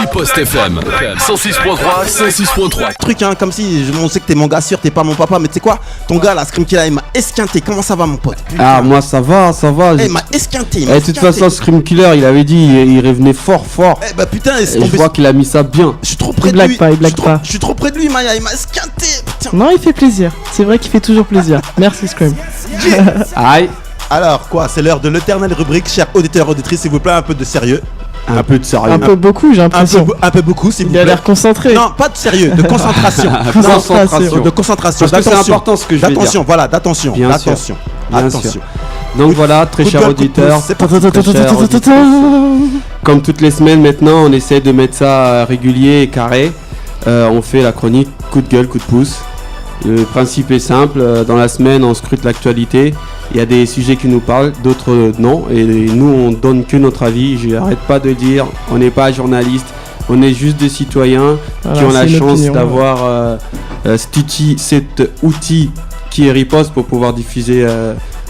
Riposte FM 106.3, 106.3. Truc comme si on sait que t'es mon gars sûr, t'es pas mon papa, mais tu sais quoi, ton gars là, Scream Killer, il m'a esquinté. Comment ça va mon pote? Ah moi ça va. Il m'a esquinté. De toute façon Scream Killer il avait dit il revenait fort. Bah putain, je vois qu'il a mis ça bien. Je suis trop près de lui. Je suis trop près de lui, Maya, il m'a esquinté. Putain. Non, il fait plaisir. C'est vrai qu'il fait toujours plaisir. Merci Scream. Aïe. Alors quoi, c'est l'heure de l'éternelle rubrique, chers auditeurs, auditrices, s'il vous plaît, un peu de sérieux. Un peu de sérieux. Un peu beaucoup, j'ai l'impression. Un peu beaucoup, s'il vous plaît. Il a l'air concentré. Non, pas de sérieux, de concentration. De concentration. Parce que c'est important ce que je vais dire. D'attention, voilà, d'attention. Bien attention. Sûr. Attention. Donc voilà, très chers auditeurs. Comme toutes les semaines maintenant, on essaie de mettre ça régulier et carré. On fait la chronique coup de gueule, coup de pouce. Le principe est simple, dans la semaine on scrute l'actualité, il y a des sujets qui nous parlent, d'autres non, et nous on donne que notre avis. Je n'arrête pas de dire, on n'est pas journaliste, on est juste des citoyens qui ont la chance d'avoir cet outil qui est Riposte pour pouvoir diffuser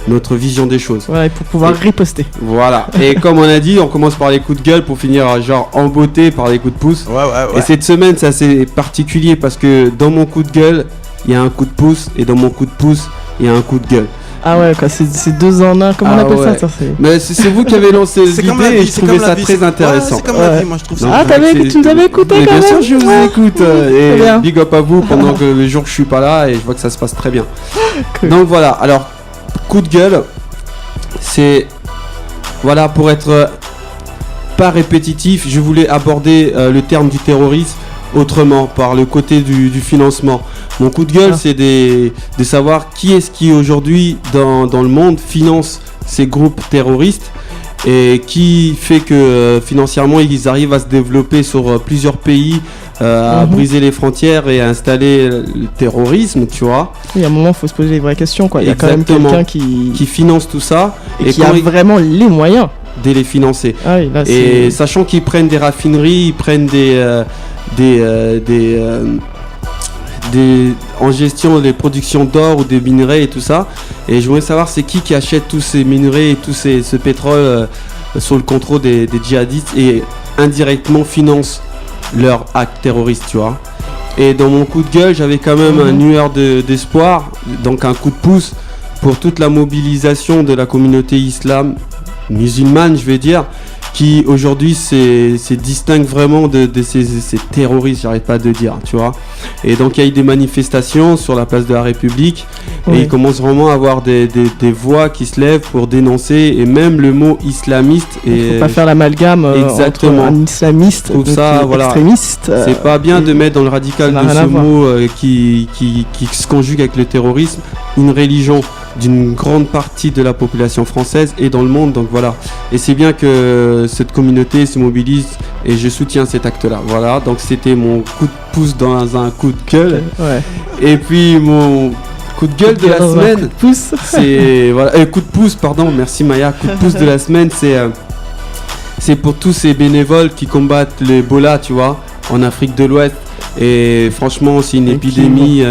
notre vision des choses. Ouais, pour pouvoir riposter. Voilà, et comme on a dit, on commence par les coups de gueule pour finir genre en beauté par les coups de pouce. Ouais. Et cette semaine c'est assez particulier parce que dans mon coup de gueule, il y a un coup de pouce et dans mon coup de pouce, il y a un coup de gueule. Ah ouais, quoi, c'est deux en un, comment on appelle ça Mais c'est vous qui avez lancé l'idée et je trouvais ça très intéressant. C'est comme la vie, moi je trouve ça. Ah, tu nous avais écouté quand même. Bien sûr, je vous écoute. Et big up à vous pendant que les jours je suis pas là et je vois que ça se passe très bien. Cool. Donc voilà, alors, coup de gueule, c'est. Voilà, pour être pas répétitif, je voulais aborder le terme du terrorisme autrement, par le côté du financement. Mon coup de gueule, c'est de savoir qui est-ce qui aujourd'hui dans le monde finance ces groupes terroristes et qui fait que financièrement ils arrivent à se développer sur plusieurs pays, à briser les frontières et à installer le terrorisme, tu vois. Il y a un moment, il faut se poser les vraies questions, quoi. Il y a quand même quelqu'un qui finance tout ça et qui a vraiment les moyens de les financer. Ah oui, là, et sachant qu'ils prennent des raffineries, ils prennent en gestion des productions d'or ou des minerais et tout ça. Et je voulais savoir c'est qui achète tous ces minerais et tout ce pétrole sur le contrôle des djihadistes et indirectement finance leur acte terroriste, tu vois. Et dans mon coup de gueule, j'avais quand même une lueur d'espoir, donc un coup de pouce pour toute la mobilisation de la communauté musulmane, je vais dire, qui aujourd'hui se distingue vraiment de ces terroristes, j'arrête pas de dire, tu vois. Et donc il y a eu des manifestations sur la place de la République et il commence vraiment à avoir des voix qui se lèvent pour dénoncer, et même le mot islamiste. Il faut pas faire l'amalgame entre un islamiste et un extrémiste. C'est pas bien de mettre dans le radical de ce mot qui se conjugue avec le terrorisme une religion d'une grande partie de la population française et dans le monde, donc voilà. Et c'est bien que cette communauté se mobilise et je soutiens cet acte-là. Voilà, donc c'était mon coup de pouce dans un coup de gueule. Ouais. Et puis mon coup de gueule de la semaine, c'est coup de pouce, pardon, merci Maya. Coup de pouce de la semaine, c'est pour tous ces bénévoles qui combattent l'Ebola, tu vois, en Afrique de l'Ouest. Et franchement, c'est une épidémie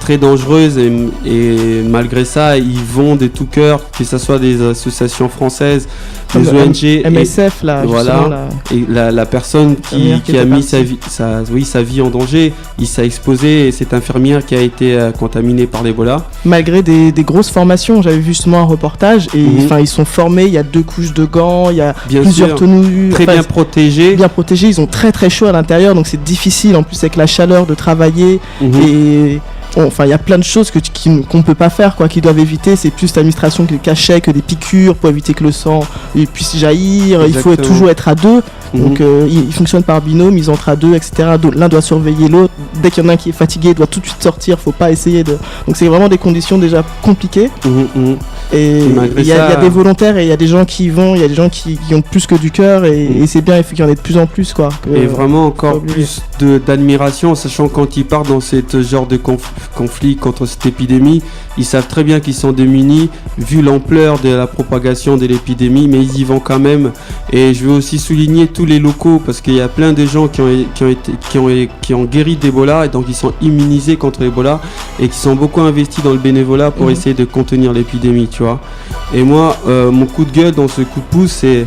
très dangereuse et malgré ça ils vont de tout cœur, que ce soit des associations françaises, des ONG, MSF là, voilà, et la personne qui a mis sa vie en danger, il s'est exposé, et cette infirmière qui a été contaminée par l'Ebola. Malgré des grosses formations, j'avais vu justement un reportage et ils sont formés, il y a 2 couches de gants, il y a plusieurs tenues, bien protégés, ils ont très très chaud à l'intérieur, donc c'est difficile en plus avec la chaleur de travailler et il y a plein de choses qu'on peut pas faire, quoi, qu'ils doivent éviter. C'est plus l'administration que des cachets, que des piqûres pour éviter que le sang puisse jaillir. Exactement. Il faut toujours être à 2. Donc ils fonctionnent par binôme, ils entrent à 2, etc. Donc, l'un doit surveiller l'autre. Dès qu'il y en a un qui est fatigué, il doit tout de suite sortir. Faut pas essayer de. Donc c'est vraiment des conditions déjà compliquées. Et il y a des volontaires et il y a des gens qui y vont, il y a des gens qui ont plus que du cœur et c'est bien, il faut qu'il y en ait de plus en plus, quoi. Et vraiment encore plus d'admiration, sachant quand ils partent dans ce genre de conflit contre cette épidémie, ils savent très bien qu'ils sont démunis vu l'ampleur de la propagation de l'épidémie, mais ils y vont quand même. Et je veux aussi souligner tous les locaux, parce qu'il y a plein de gens qui ont guéri d'Ebola et donc ils sont immunisés contre l'Ebola et qui sont beaucoup investis dans le bénévolat pour essayer de contenir l'épidémie, tu vois. Et moi, mon coup de gueule dans ce coup de pouce, c'est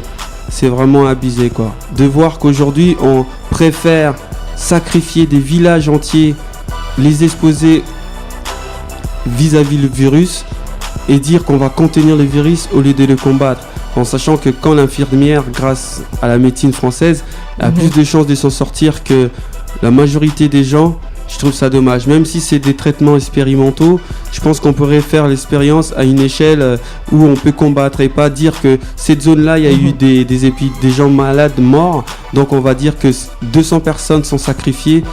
c'est vraiment abusé, quoi. De voir qu'aujourd'hui, on préfère sacrifier des villages entiers, les exposer vis-à-vis le virus et dire qu'on va contenir le virus au lieu de le combattre. En sachant que quand l'infirmière, grâce à la médecine française, a plus de chances de s'en sortir que la majorité des gens, je trouve ça dommage. Même si c'est des traitements expérimentaux, je pense qu'on pourrait faire l'expérience à une échelle où on peut combattre et pas dire que cette zone-là, il y a eu des gens malades morts. Donc on va dire que 200 personnes sont sacrifiées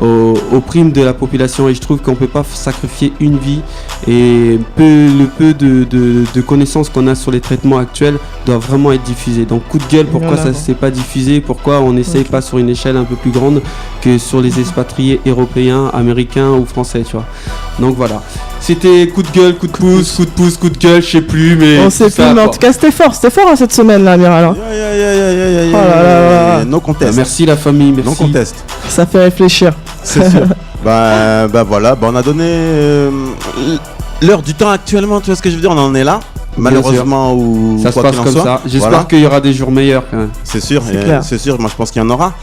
au prime de la population, et je trouve qu'on peut pas sacrifier une vie, et le peu de connaissances qu'on a sur les traitements actuels doit vraiment être diffusé. Donc coup de gueule, pourquoi ça s'est pas diffusé, pourquoi on n'essaye pas sur une échelle un peu plus grande que sur les expatriés européens, américains ou français, tu vois. Donc voilà, c'était coup de gueule, coup de pouce, coup de pouce, coup de gueule, je sais plus, mais on sait plus, mais en tout cas c'était fort hein, cette semaine là, Amiral. No contest. Merci la famille, merci. No contest. Ça fait réfléchir. C'est sûr. Bah voilà, on a donné l'heure du temps actuellement, tu vois ce que je veux dire, on en est là. Malheureusement, ou ça se passe comme ça. J'espère qu'il y aura des jours meilleurs quand même. C'est sûr, c'est sûr. Moi, je pense qu'il y en aura.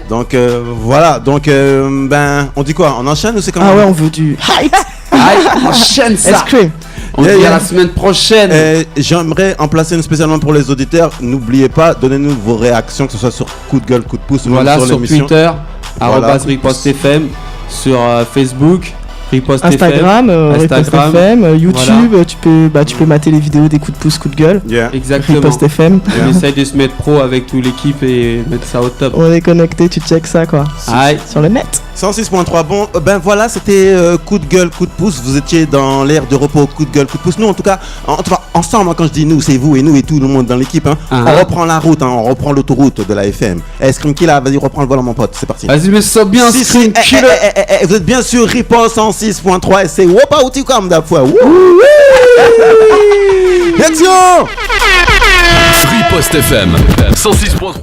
Donc voilà. Donc on dit quoi? On enchaîne ou c'est comment? Ah ouais, on veut du hype. On enchaîne ça. Escrime. On dit à la semaine prochaine. J'aimerais en placer une spécialement pour les auditeurs. N'oubliez pas, donnez-nous vos réactions, que ce soit sur coup de gueule, coup de pouce, voilà, sur l'émission. Twitter, @RipostFM, sur Facebook. Instagram, Riposte FM, YouTube, voilà. tu peux mater les vidéos des coups de pouce, coups de gueule. Exactement. Riposte FM. On essaye de se mettre pro avec toute l'équipe et mettre ça au top. On est connecté, tu check ça quoi. Sur le net. 106.3, bon, voilà, c'était coup de gueule, coup de pouce. Vous étiez dans l'ère de repos, coup de gueule, coup de pouce. Nous, en tout cas, ensemble, quand je dis nous, c'est vous et nous et tout le monde dans l'équipe. On reprend la route, on reprend l'autoroute de la FM. Scream Killer, vas-y, reprends le volant, mon pote, c'est parti. Vas-y, mais ça bien, Scream Killer. Vous êtes bien sûr Riposte 106.3 et c'est Wopa Outi comme d'hab fois. Action! Riposte FM 106.3.